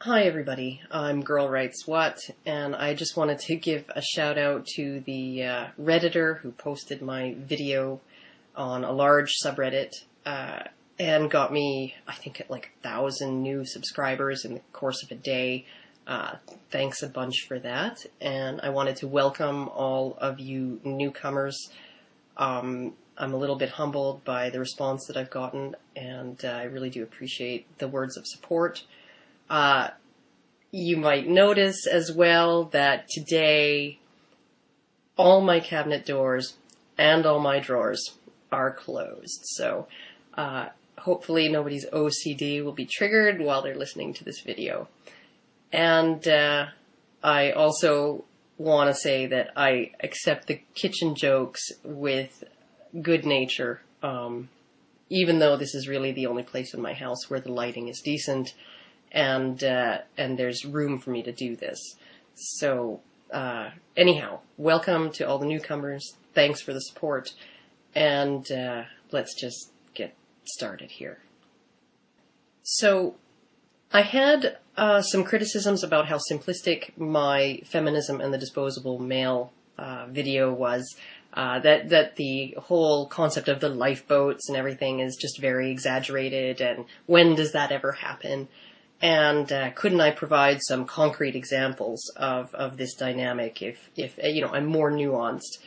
Hi everybody, I'm Girl Writes What, and I just wanted to give a shout out to the Redditor who posted my video on a large subreddit and got me, I think, at like 1,000 new subscribers in the course of a day. Thanks a bunch for that, and I wanted to welcome all of you newcomers. I'm a little bit humbled by the response that I've gotten, and I really do appreciate the words of support. You might notice as well that today all my cabinet doors and all my drawers are closed. So hopefully nobody's OCD will be triggered while they're listening to this video. And I also want to say that I accept the kitchen jokes with good nature, even though this is really the only place in my house where the lighting is decent. And there's room for me to do this. So, anyhow, welcome to all the newcomers. Thanks for the support. And, let's just get started here. So, I had, some criticisms about how simplistic my feminism and the disposable male, video was. That the whole concept of the lifeboats and everything is just very exaggerated, and when does that ever happen? And couldn't I provide some concrete examples of this dynamic if I'm more nuanced,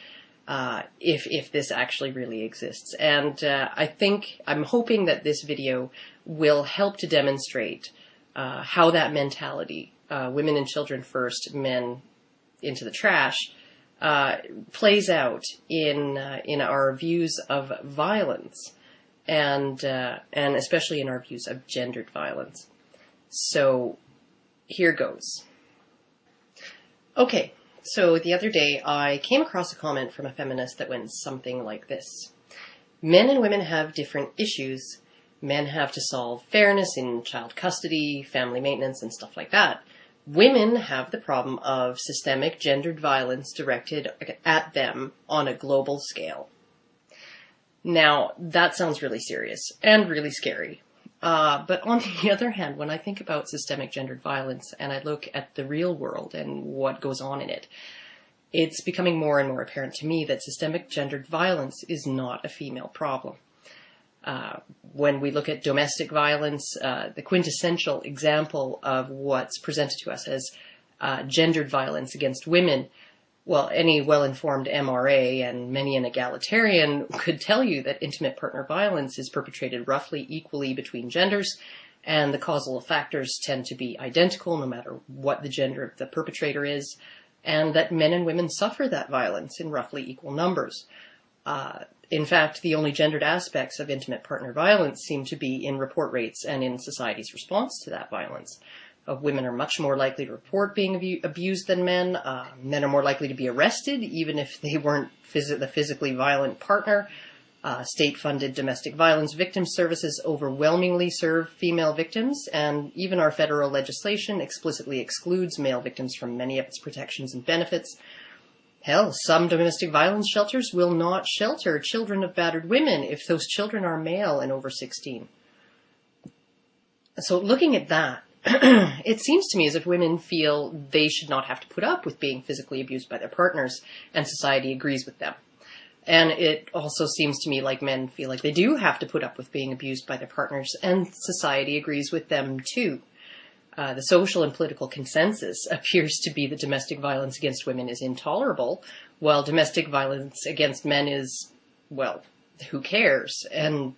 if this actually really exists. And I'm hoping that this video will help to demonstrate how that mentality, women and children first, men into the trash, plays out in our views of violence, and especially in our views of gendered violence. So, here goes. Okay, so the other day I came across a comment from a feminist that went something like this. Men and women have different issues. Men have to solve fairness in child custody, family maintenance, and stuff like that. Women have the problem of systemic gendered violence directed at them on a global scale. Now, that sounds really serious and really scary. But on the other hand, when I think about systemic gendered violence and I look at the real world and what goes on in it, it's becoming more and more apparent to me that systemic gendered violence is not a female problem. When we look at domestic violence, the quintessential example of what's presented to us as gendered violence against women, well, any well-informed MRA and many an egalitarian could tell you that intimate partner violence is perpetrated roughly equally between genders, and the causal factors tend to be identical no matter what the gender of the perpetrator is, and that men and women suffer that violence in roughly equal numbers. In fact, the only gendered aspects of intimate partner violence seem to be in report rates and in society's response to that violence. Women are much more likely to report being abused than men. Men are more likely to be arrested, even if they weren't the physically violent partner. State-funded domestic violence victim services overwhelmingly serve female victims, and even our federal legislation explicitly excludes male victims from many of its protections and benefits. Hell, some domestic violence shelters will not shelter children of battered women if those children are male and over 16. So looking at that, it seems to me as if women feel they should not have to put up with being physically abused by their partners, and society agrees with them. And it also seems to me like men feel like they do have to put up with being abused by their partners, and society agrees with them too. The social and political consensus appears to be that domestic violence against women is intolerable, while domestic violence against men is, well, who cares? And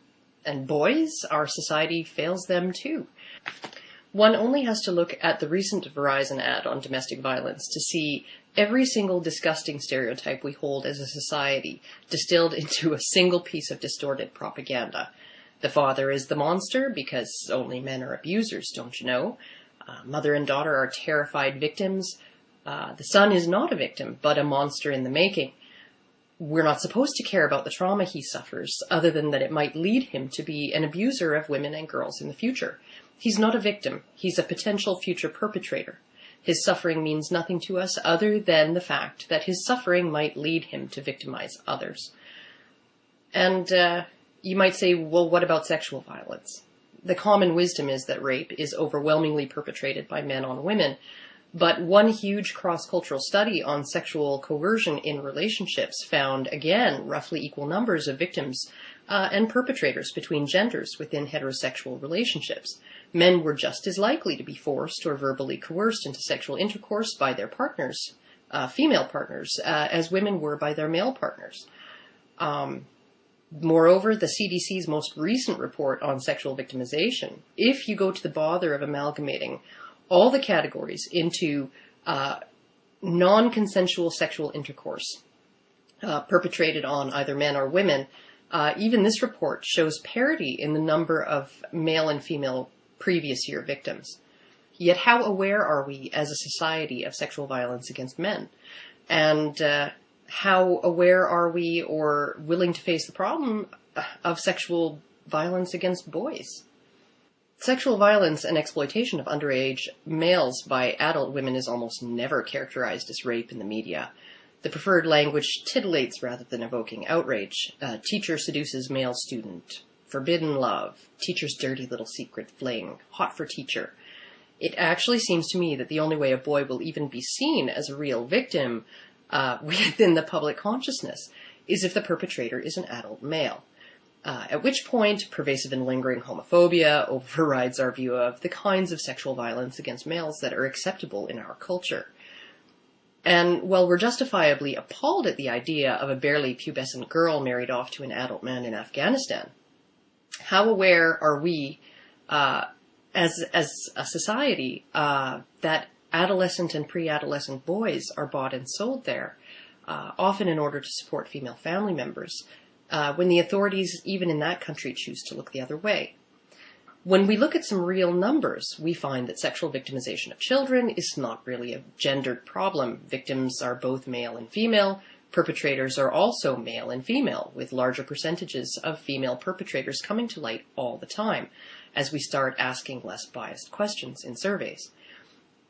boys, our society fails them too. One only has to look at the recent Verizon ad on domestic violence to see every single disgusting stereotype we hold as a society distilled into a single piece of distorted propaganda. The father is the monster because only men are abusers, don't you know? Mother and daughter are terrified victims. The son is not a victim, but a monster in the making. We're not supposed to care about the trauma he suffers, other than that it might lead him to be an abuser of women and girls in the future. He's not a victim. He's a potential future perpetrator. His suffering means nothing to us other than the fact that his suffering might lead him to victimize others. And you might say, well, what about sexual violence? the common wisdom is that rape is overwhelmingly perpetrated by men on women. But one huge cross-cultural study on sexual coercion in relationships found, again, roughly equal numbers of victims and perpetrators between genders within heterosexual relationships. Men were just as likely to be forced or verbally coerced into sexual intercourse by their partners, female partners, as women were by their male partners. Moreover, the CDC's most recent report on sexual victimization, if you go to the bother of amalgamating all the categories into non-consensual sexual intercourse perpetrated on either men or women, even this report shows parity in the number of male and female previous year victims. Yet how aware are we as a society of sexual violence against men? And how aware are we or willing to face the problem of sexual violence against boys? Sexual violence and exploitation of underage males by adult women is almost never characterized as rape in the media. The preferred language titillates rather than evoking outrage. Teacher seduces male student. Forbidden love. Teacher's dirty little secret fling. Hot for teacher. It actually seems to me that the only way a boy will even be seen as a real victim within the public consciousness is if the perpetrator is an adult male. At which point, pervasive and lingering homophobia overrides our view of the kinds of sexual violence against males that are acceptable in our culture. And while we're justifiably appalled at the idea of a barely pubescent girl married off to an adult man in Afghanistan, how aware are we, as a society, that adolescent and pre-adolescent boys are bought and sold there, often in order to support female family members, when the authorities, even in that country, choose to look the other way? When we look at some real numbers, we find that sexual victimization of children is not really a gendered problem. Victims are both male and female. Perpetrators are also male and female, with larger percentages of female perpetrators coming to light all the time, as we start asking less biased questions in surveys.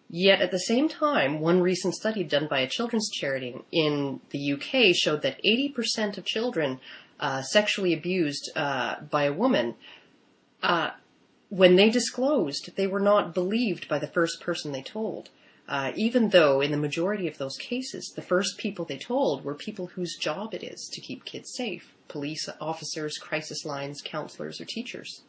Yet at the same time, one recent study done by a children's charity in the UK showed that 80% of children sexually abused by a woman, when they disclosed, they were not believed by the first person they told, even though in the majority of those cases, the first people they told were people whose job it is to keep kids safe: police officers, crisis lines, counselors, or teachers.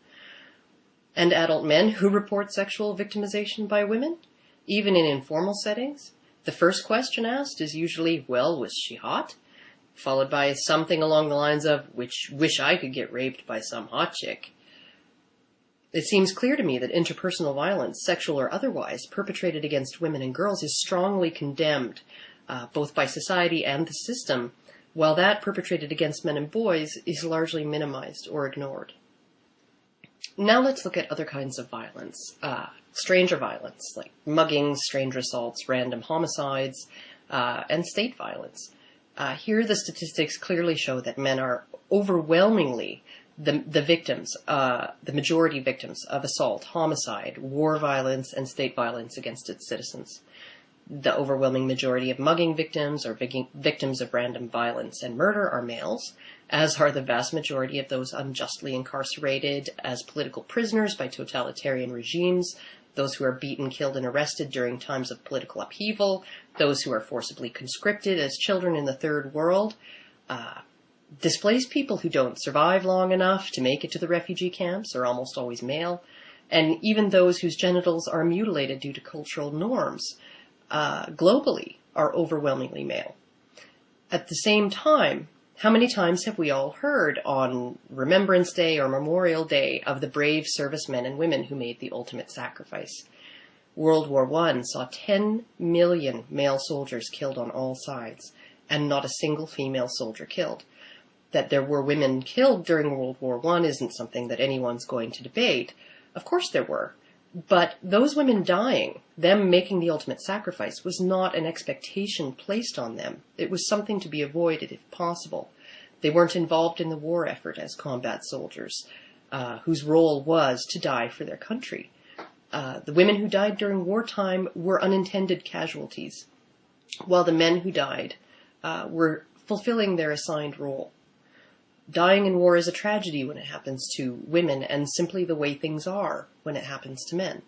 And adult men who report sexual victimization by women, even in informal settings, the first question asked is usually, well, was she hot? Followed by something along the lines of, wish I could get raped by some hot chick. It seems clear to me that interpersonal violence, sexual or otherwise, perpetrated against women and girls is strongly condemned, both by society and the system, while that perpetrated against men and boys is largely minimized or ignored. Now let's look at other kinds of violence. Stranger violence, like muggings, stranger assaults, random homicides, and state violence. Here the statistics clearly show that men are overwhelmingly the victims, the majority victims of assault, homicide, war violence, and state violence against its citizens. The overwhelming majority of mugging victims or victims of random violence and murder are males, as are the vast majority of those unjustly incarcerated as political prisoners by totalitarian regimes, those who are beaten, killed, and arrested during times of political upheaval, those who are forcibly conscripted as children in the third world, displaced people who don't survive long enough to make it to the refugee camps are almost always male, and even those whose genitals are mutilated due to cultural norms globally are overwhelmingly male. At the same time, how many times have we all heard on Remembrance Day or Memorial Day of the brave servicemen and women who made the ultimate sacrifice? World War I saw 10 million male soldiers killed on all sides, and not a single female soldier killed. That there were women killed during World War I isn't something that anyone's going to debate. Of course there were. But those women dying, them making the ultimate sacrifice, was not an expectation placed on them. It was something to be avoided if possible. They weren't involved in the war effort as combat soldiers, whose role was to die for their country. The women who died during wartime were unintended casualties, while the men who died were fulfilling their assigned role. dying in war is a tragedy when it happens to women, and simply the way things are when it happens to men.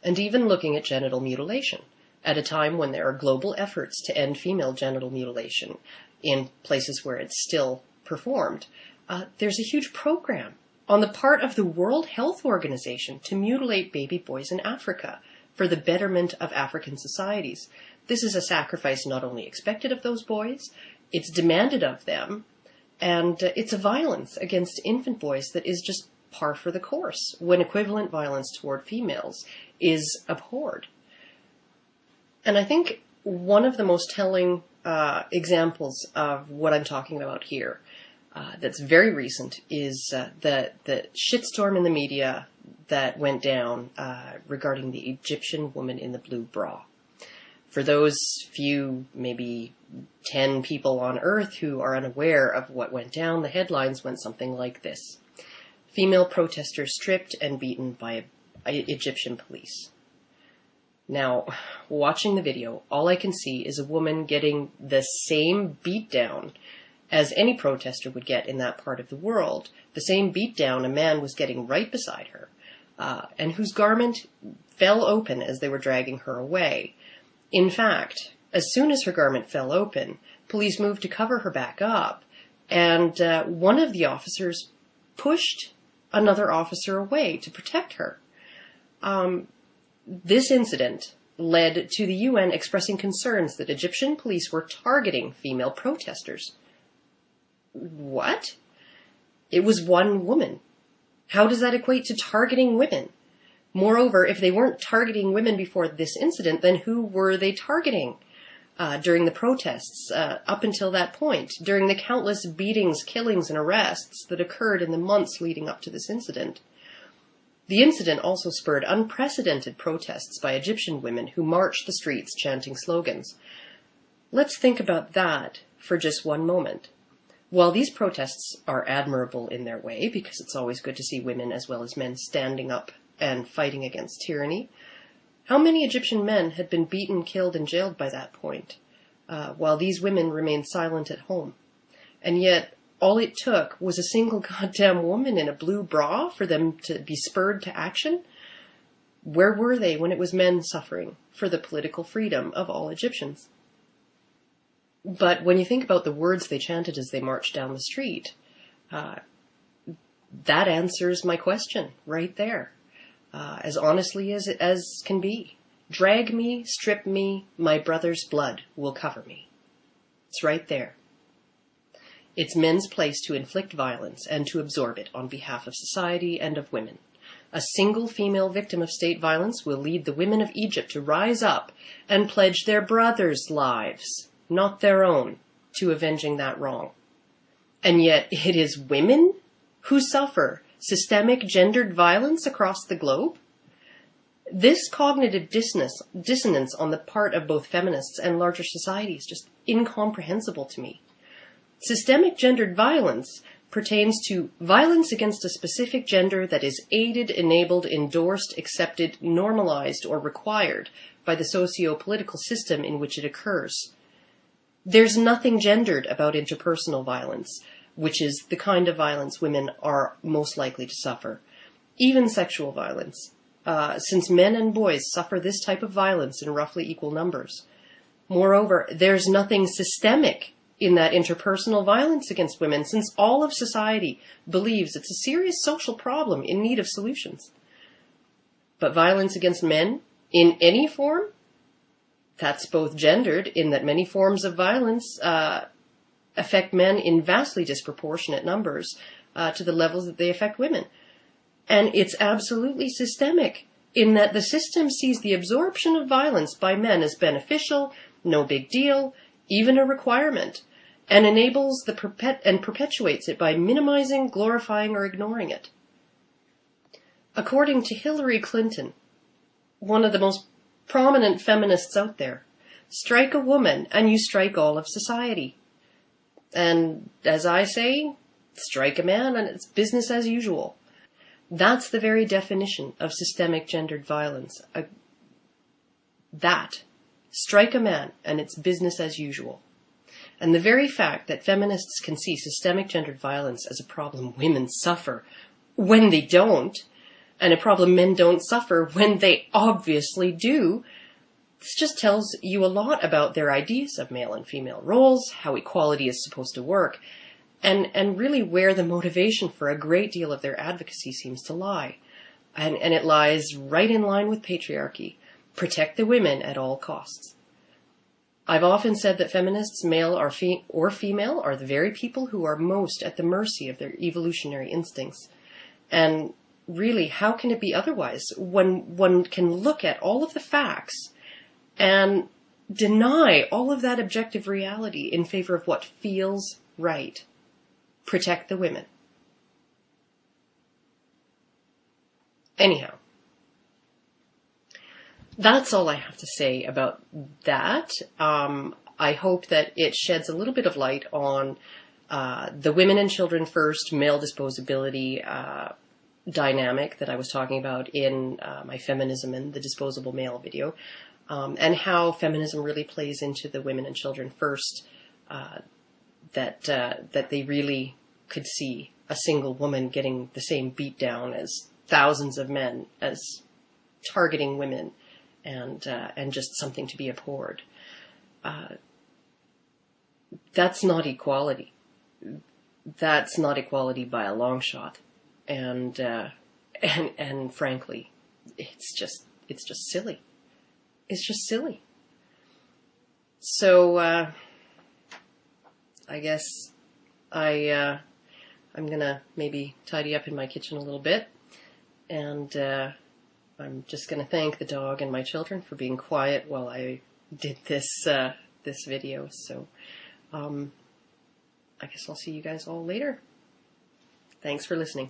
And even looking at genital mutilation, at a time when there are global efforts to end female genital mutilation in places where it's still performed, there's a huge program on the part of the World Health Organization to mutilate baby boys in Africa for the betterment of African societies. This is a sacrifice not only expected of those boys, it's demanded of them, and it's a violence against infant boys that is just par for the course when equivalent violence toward females is abhorred. And I think one of the most telling examples of what I'm talking about here that's very recent is the shitstorm in the media that went down regarding the Egyptian woman in the blue bra. For those few, maybe 10 people on Earth who are unaware of what went down, the headlines went something like this: female protesters stripped and beaten by Egyptian police. Now, watching the video, all I can see is a woman getting the same beatdown as any protester would get in that part of the world, the same beatdown a man was getting right beside her, and whose garment fell open as they were dragging her away. In fact, as soon as her garment fell open, police moved to cover her back up, and one of the officers pushed another officer away to protect her. This incident led to the UN expressing concerns that Egyptian police were targeting female protesters. What? It was one woman. How does that equate to targeting women? Moreover, if they weren't targeting women before this incident, then who were they targeting during the protests up until that point, during the countless beatings, killings, and arrests that occurred in the months leading up to this incident? The incident also spurred unprecedented protests by Egyptian women who marched the streets chanting slogans. Let's think about that for just one moment. While these protests are admirable in their way, because it's always good to see women as well as men standing up and fighting against tyranny, how many Egyptian men had been beaten, killed, and jailed by that point, while these women remained silent at home? And yet, all it took was a single goddamn woman in a blue bra for them to be spurred to action? Where were they when it was men suffering for the political freedom of all Egyptians? But when you think about the words they chanted as they marched down the street, that answers my question right there, as honestly as can be. Drag me, strip me, my brother's blood will cover me. It's right there. It's men's place to inflict violence and to absorb it on behalf of society and of women. A single female victim of state violence will lead the women of Egypt to rise up and pledge their brothers' lives, not their own, to avenging that wrong. And yet it is women who suffer systemic gendered violence across the globe? This cognitive dissonance on the part of both feminists and larger society is just incomprehensible to me. Systemic gendered violence pertains to violence against a specific gender that is aided, enabled, endorsed, accepted, normalized, or required by the socio-political system in which it occurs. There's nothing gendered about interpersonal violence, which is the kind of violence women are most likely to suffer. Even sexual violence, since men and boys suffer this type of violence in roughly equal numbers. Moreover, there's nothing systemic in that interpersonal violence against women, since all of society believes it's a serious social problem in need of solutions. But violence against men, in any form, that's both gendered in that many forms of violence affect men in vastly disproportionate numbers to the levels that they affect women. And it's absolutely systemic in that the system sees the absorption of violence by men as beneficial, no big deal, even a requirement, and enables and perpetuates it by minimizing, glorifying, or ignoring it. According to Hillary Clinton, one of the most prominent feminists out there, strike a woman and you strike all of society. And as I say, strike a man and it's business as usual. That's the very definition of systemic gendered violence. Strike a man and it's business as usual. And the very fact that feminists can see systemic gendered violence as a problem women suffer when they don't, and a problem men don't suffer when they obviously do, this just tells you a lot about their ideas of male and female roles, how equality is supposed to work, and really where the motivation for a great deal of their advocacy seems to lie. And it lies right in line with patriarchy. Protect the women at all costs. I've often said that feminists, male or female, are the very people who are most at the mercy of their evolutionary instincts. And really, how can it be otherwise when one can look at all of the facts and deny all of that objective reality in favor of what feels right? Protect the women. Anyhow, that's all I have to say about that. I hope that it sheds a little bit of light on the women and children first, male disposability dynamic that I was talking about in my Feminism and the Disposable Male video, and how feminism really plays into the women and children first, that they really could see a single woman getting the same beatdown as thousands of men, as targeting women, and just something to be abhorred. That's not equality. That's not equality by a long shot. And frankly, it's just silly. It's just silly. So, I guess I'm gonna maybe tidy up in my kitchen a little bit, and I'm just gonna thank the dog and my children for being quiet while I did this video. So, I guess I'll see you guys all later. Thanks for listening.